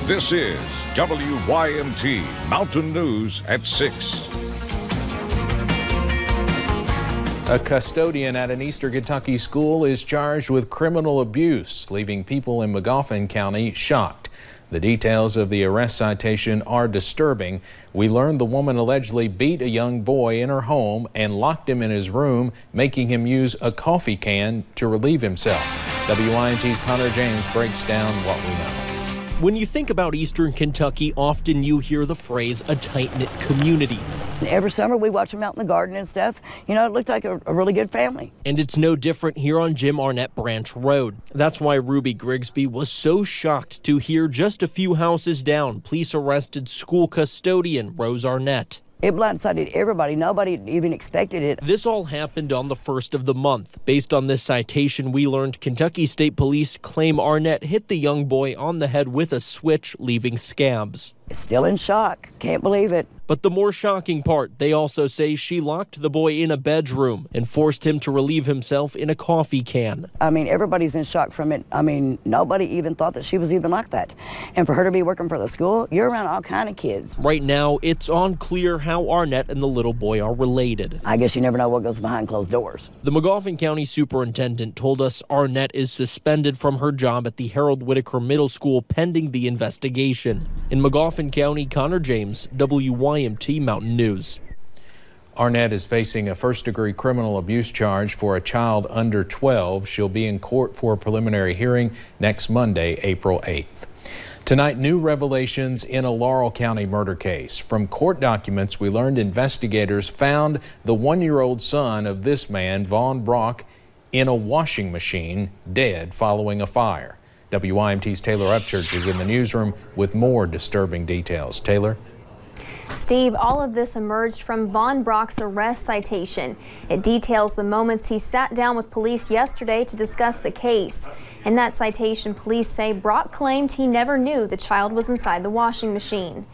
This is WYMT Mountain News at 6. A custodian at an Eastern Kentucky school is charged with criminal abuse, leaving people in Magoffin County shocked. The details of the arrest citation are disturbing. We learned the woman allegedly beat a young boy in her home and locked him in his room, making him use a coffee can to relieve himself. WYMT's Connor James breaks down what we know. When you think about Eastern Kentucky, often you hear the phrase a tight-knit community. Every summer we watch them out in the garden and stuff. You know, it looked like a really good family. And it's no different here on Jim Arnett Branch Road. That's why Ruby Grigsby was so shocked to hear just a few houses down, police arrested school custodian Rose Arnett. It blindsided everybody. Nobody even expected it. This all happened on the 1st of the month. Based on this citation, we learned Kentucky State Police claim Arnett hit the young boy on the head with a switch, leaving scabs. Still in shock. Can't believe it. But the more shocking part, they also say she locked the boy in a bedroom and forced him to relieve himself in a coffee can. I mean, everybody's in shock from it. I mean, nobody even thought that she was even like that. And for her to be working for the school, you're around all kind of kids. Right now, it's unclear how Arnett and the little boy are related. I guess you never know what goes behind closed doors. The Magoffin County superintendent told us Arnett is suspended from her job at the Harold Whitaker Middle School pending the investigation. In Magoffin County, Connor James, WYMT Mountain News. Arnett is facing a first-degree criminal abuse charge for a child under 12. She'll be in court for a preliminary hearing next Monday, April 8th. Tonight, new revelations in a Laurel County murder case. From court documents, we learned investigators found the one-year-old son of this man, Vaughn Brock, in a washing machine, dead following a fire. WYMT's Taylor Upchurch is in the newsroom with more disturbing details. Taylor? Steve, all of this emerged from Vaughn Brock's arrest citation. It details the moments he sat down with police yesterday to discuss the case. In that citation, police say Brock claimed he never knew the child was inside the washing machine.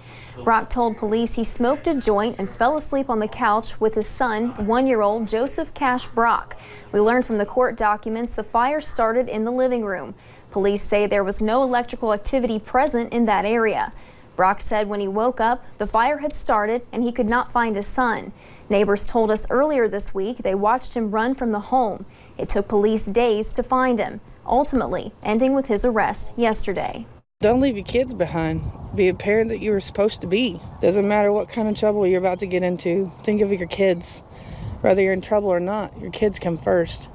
Brock told police he smoked a joint and fell asleep on the couch with his son, 1-year-old Joseph Cash Brock. We learned from the court documents the fire started in the living room. Police say there was no electrical activity present in that area. Brock said when he woke up, the fire had started and he could not find his son. Neighbors told us earlier this week they watched him run from the home. It took police days to find him, ultimately ending with his arrest yesterday. Don't leave your kids behind. Be a parent that you were supposed to be. Doesn't matter what kind of trouble you're about to get into. Think of your kids. Whether you're in trouble or not, your kids come first.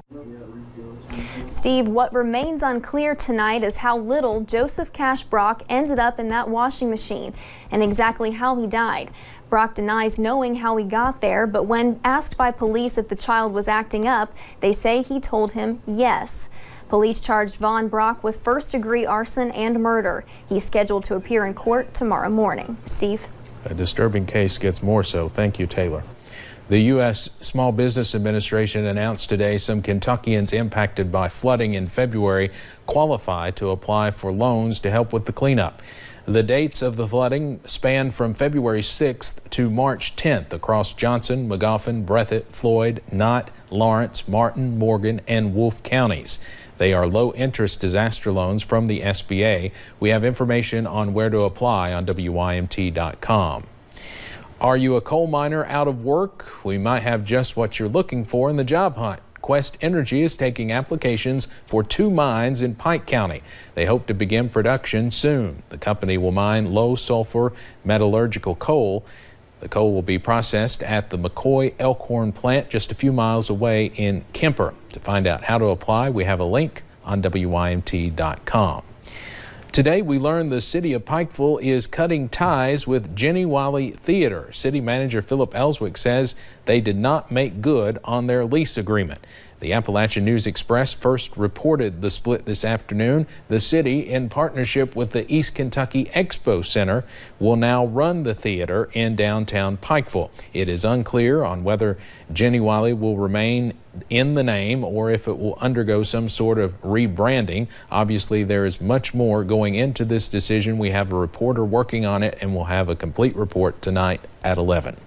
Steve, what remains unclear tonight is how little Joseph Cash Brock ended up in that washing machine and exactly how he died. Brock denies knowing how he got there, but when asked by police if the child was acting up, they say he told him yes. Police charged Vaughn Brock with first-degree arson and murder. He's scheduled to appear in court tomorrow morning. Steve? A disturbing case gets more so. Thank you, Taylor. The U.S. Small Business Administration announced today some Kentuckians impacted by flooding in February qualify to apply for loans to help with the cleanup. The dates of the flooding span from February 6th to March 10th across Johnson, Magoffin, Breathitt, Floyd, Knott, Lawrence, Martin, Morgan, and Wolfe counties. They are low-interest disaster loans from the SBA. We have information on where to apply on WYMT.com. Are you a coal miner out of work? We might have just what you're looking for in the job hunt. Quest Energy is taking applications for 2 mines in Pike County. They hope to begin production soon. The company will mine low-sulfur metallurgical coal. The coal will be processed at the McCoy Elkhorn plant just a few miles away in Kemper. To find out how to apply, we have a link on WYMT.com. Today, we learned the city of Pikeville is cutting ties with Jenny Wiley Theater. City manager Philip Ellswick says they did not make good on their lease agreement. The Appalachian News Express first reported the split this afternoon. The city, in partnership with the East Kentucky Expo Center, will now run the theater in downtown Pikeville. It is unclear on whether Jenny Wiley will remain in the name or if it will undergo some sort of rebranding. Obviously, there is much more going into this decision. We have a reporter working on it, and we'll have a complete report tonight at 11.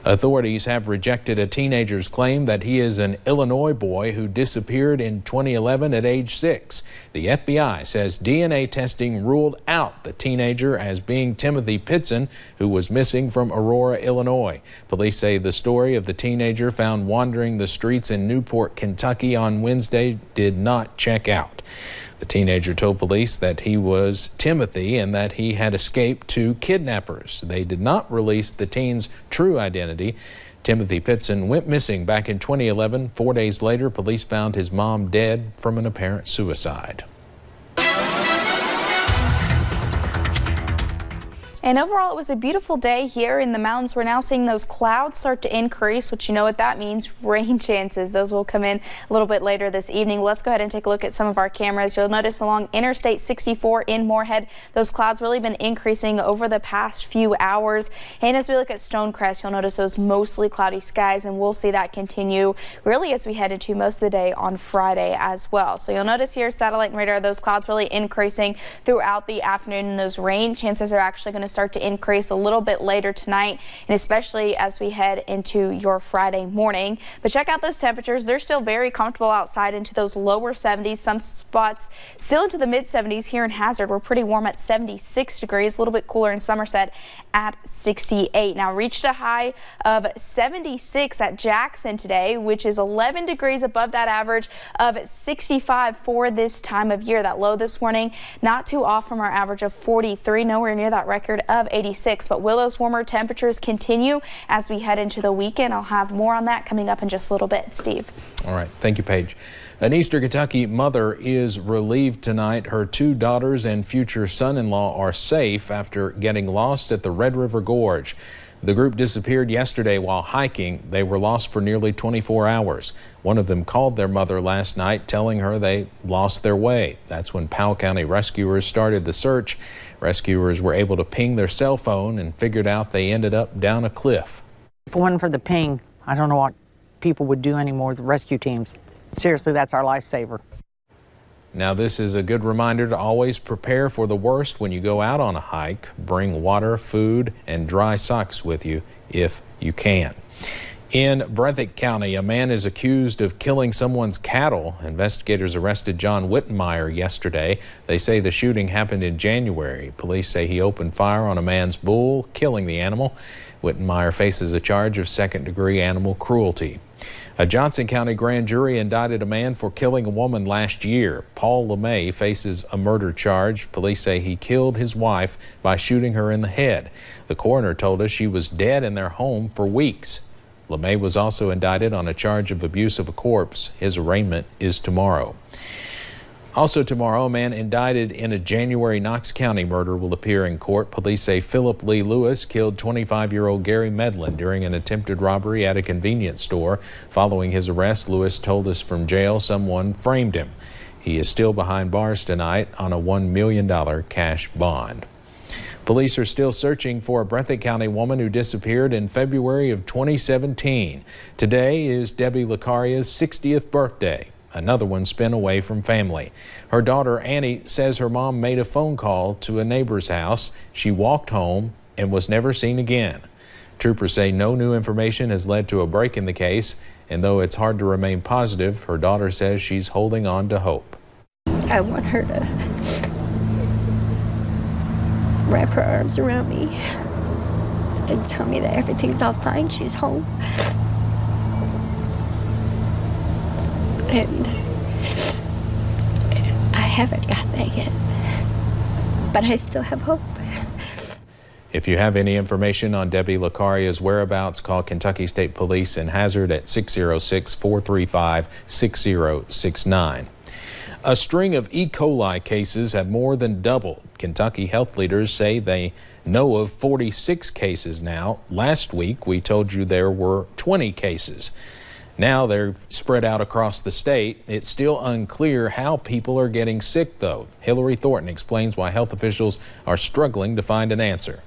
Authorities have rejected a teenager's claim that he is an Illinois boy who disappeared in 2011 at age 6. The FBI says DNA testing ruled out the teenager as being Timothy Pitson, who was missing from Aurora, Illinois. Police say the story of the teenager found wandering the streets in Newport, Kentucky on Wednesday did not check out. The teenager told police that he was Timothy and that he had escaped two kidnappers. They did not release the teen's true identity. Timothy Pitson went missing back in 2011. 4 days later, police found his mom dead from an apparent suicide. And overall, it was a beautiful day here in the mountains. We're now seeing those clouds start to increase, which you know what that means, rain chances. Those will come in a little bit later this evening. Let's go ahead and take a look at some of our cameras. You'll notice along Interstate 64 in Moorhead, those clouds really been increasing over the past few hours. And as we look at Stonecrest, you'll notice those mostly cloudy skies, and we'll see that continue really as we head into most of the day on Friday as well. So you'll notice here, satellite and radar, those clouds really increasing throughout the afternoon, and those rain chances are actually going to start to increase a little bit later tonight, and especially as we head into your Friday morning. But check out those temperatures. They're still very comfortable outside into those lower 70s. Some spots still into the mid 70s here in Hazard. We're pretty warm at 76 degrees, a little bit cooler in Somerset at 68. Now reached a high of 76 at Jackson today, which is 11 degrees above that average of 65 for this time of year. That low this morning, not too off from our average of 43, nowhere near that record of 86. But will those warmer temperatures continue as we head into the weekend? I'll have more on that coming up in just a little bit. Steve. All right. Thank you, Paige. An Eastern Kentucky mother is relieved tonight. Her two daughters and future son-in-law are safe after getting lost at the Red River Gorge. The group disappeared yesterday while hiking. They were lost for nearly 24 hours. One of them called their mother last night, telling her they lost their way. That's when Powell County rescuers started the search. Rescuers were able to ping their cell phone and figured out they ended up down a cliff. If it wasn't for the ping, I don't know what people would do anymore, the rescue teams. Seriously, that's our lifesaver. Now, this is a good reminder to always prepare for the worst when you go out on a hike. Bring water, food, and dry socks with you if you can. In Breathitt County, a man is accused of killing someone's cattle. Investigators arrested John Wittenmeyer yesterday. They say the shooting happened in January. Police say he opened fire on a man's bull, killing the animal. Wittenmeyer faces a charge of second-degree animal cruelty. A Johnson County grand jury indicted a man for killing a woman last year. Paul LeMay faces a murder charge. Police say he killed his wife by shooting her in the head. The coroner told us she was dead in their home for weeks. LeMay was also indicted on a charge of abuse of a corpse. His arraignment is tomorrow. Also tomorrow, a man indicted in a January Knox County murder will appear in court. Police say Philip Lee Lewis killed 25-year-old Gary Medlin during an attempted robbery at a convenience store. Following his arrest, Lewis told us from jail someone framed him. He is still behind bars tonight on a $1 million cash bond. Police are still searching for a Breathitt County woman who disappeared in February of 2017. Today is Debbie Licaria's 60th birthday. Another one spent away from family. Her daughter Annie says her mom made a phone call to a neighbor's house. She walked home and was never seen again. Troopers say no new information has led to a break in the case, and though it's hard to remain positive, her daughter says she's holding on to hope. I want her to wrap her arms around me and tell me that everything's all fine, she's home. And I haven't got that yet, but I still have hope. If you have any information on Debbie Licaria's whereabouts, call Kentucky State Police in Hazard at 606-435-6069. A string of E. coli cases have more than doubled. Kentucky health leaders say they know of 46 cases now. Last week, we told you there were 20 cases. Now they're spread out across the state. It's still unclear how people are getting sick, though. Hillary Thornton explains why health officials are struggling to find an answer.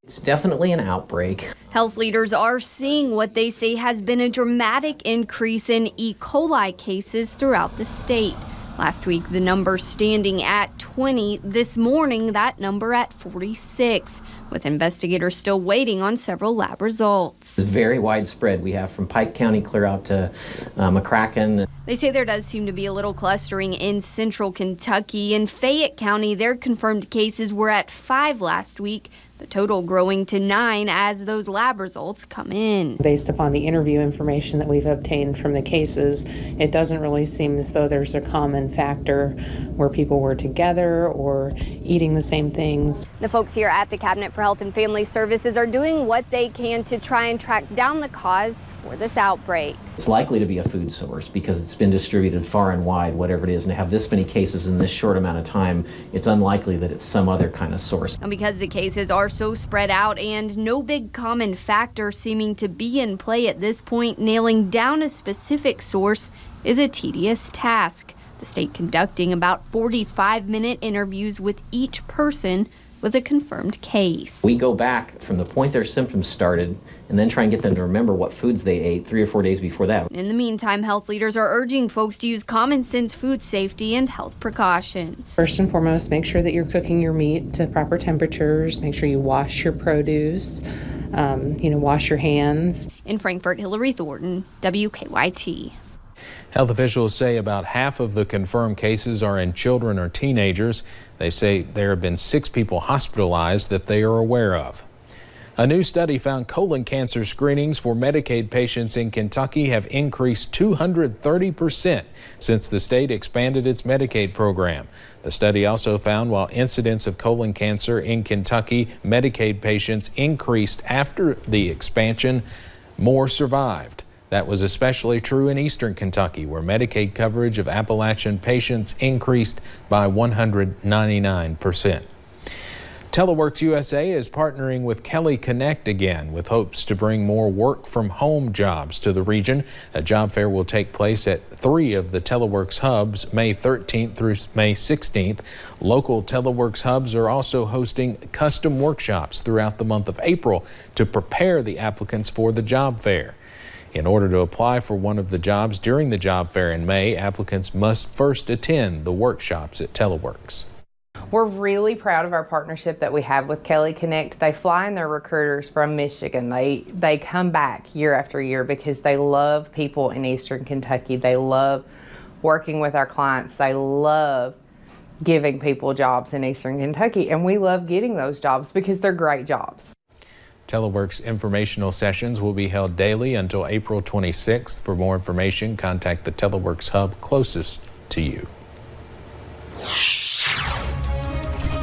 It's definitely an outbreak. Health leaders are seeing what they say has been a dramatic increase in E. coli cases throughout the state. Last week, the number standing at 20. This morning, that number at 46, with investigators still waiting on several lab results. It's very widespread. We have from Pike County clear out to McCracken. They say there does seem to be a little clustering in central Kentucky. In Fayette County, their confirmed cases were at 5 last week, the total growing to 9 as those lab results come in. Based upon the interview information that we've obtained from the cases, it doesn't really seem as though there's a common factor where people were together or eating the same things. The folks here at the Cabinet for Health and Family Services are doing what they can to try and track down the cause for this outbreak. It's likely to be a food source because it's been distributed far and wide, whatever it is, and to have this many cases in this short amount of time, it's unlikely that it's some other kind of source. And because the cases are so spread out and no big common factor seeming to be in play at this point, nailing down a specific source is a tedious task. The state conducting about 45-minute interviews with each person with a confirmed case. We go back from the point their symptoms started and then try and get them to remember what foods they ate 3 or 4 days before that. In the meantime, health leaders are urging folks to use common sense food safety and health precautions. First and foremost, make sure that you're cooking your meat to proper temperatures. Make sure you wash your produce, wash your hands. In Frankfort, Hillary Thornton, WKYT. Health officials say about half of the confirmed cases are in children or teenagers. They say there have been 6 people hospitalized that they are aware of. A new study found colon cancer screenings for Medicaid patients in Kentucky have increased 230% since the state expanded its Medicaid program. The study also found while incidence of colon cancer in Kentucky Medicaid patients increased after the expansion, more survived. That was especially true in eastern Kentucky, where Medicaid coverage of Appalachian patients increased by 199%. Teleworks USA is partnering with Kelly Connect again with hopes to bring more work from home jobs to the region. A job fair will take place at 3 of the Teleworks hubs May 13th through May 16th. Local Teleworks hubs are also hosting custom workshops throughout the month of April to prepare the applicants for the job fair. In order to apply for one of the jobs during the job fair in May, applicants must first attend the workshops at Teleworks. We're really proud of our partnership that we have with Kelly Connect. They fly in their recruiters from Michigan. They come back year after year because they love people in eastern Kentucky. They love working with our clients. They love giving people jobs in eastern Kentucky, and we love getting those jobs because they're great jobs. Teleworks informational sessions will be held daily until April 26th. For more information, contact the Teleworks hub closest to you.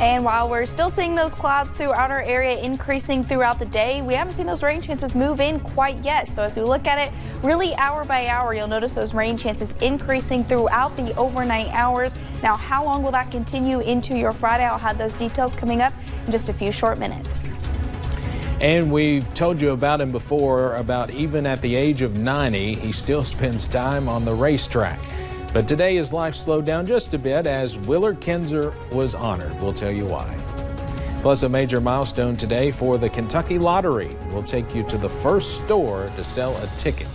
And while we're still seeing those clouds throughout our area increasing throughout the day, we haven't seen those rain chances move in quite yet. So as we look at it really hour by hour, you'll notice those rain chances increasing throughout the overnight hours. Now, how long will that continue into your Friday? I'll have those details coming up in just a few short minutes. And we've told you about him before, about even at the age of 90, he still spends time on the racetrack. But today his life slowed down just a bit as Willard Kinzer was honored. We'll tell you why. Plus a major milestone today for the Kentucky Lottery. We'll take you to the first store to sell a ticket.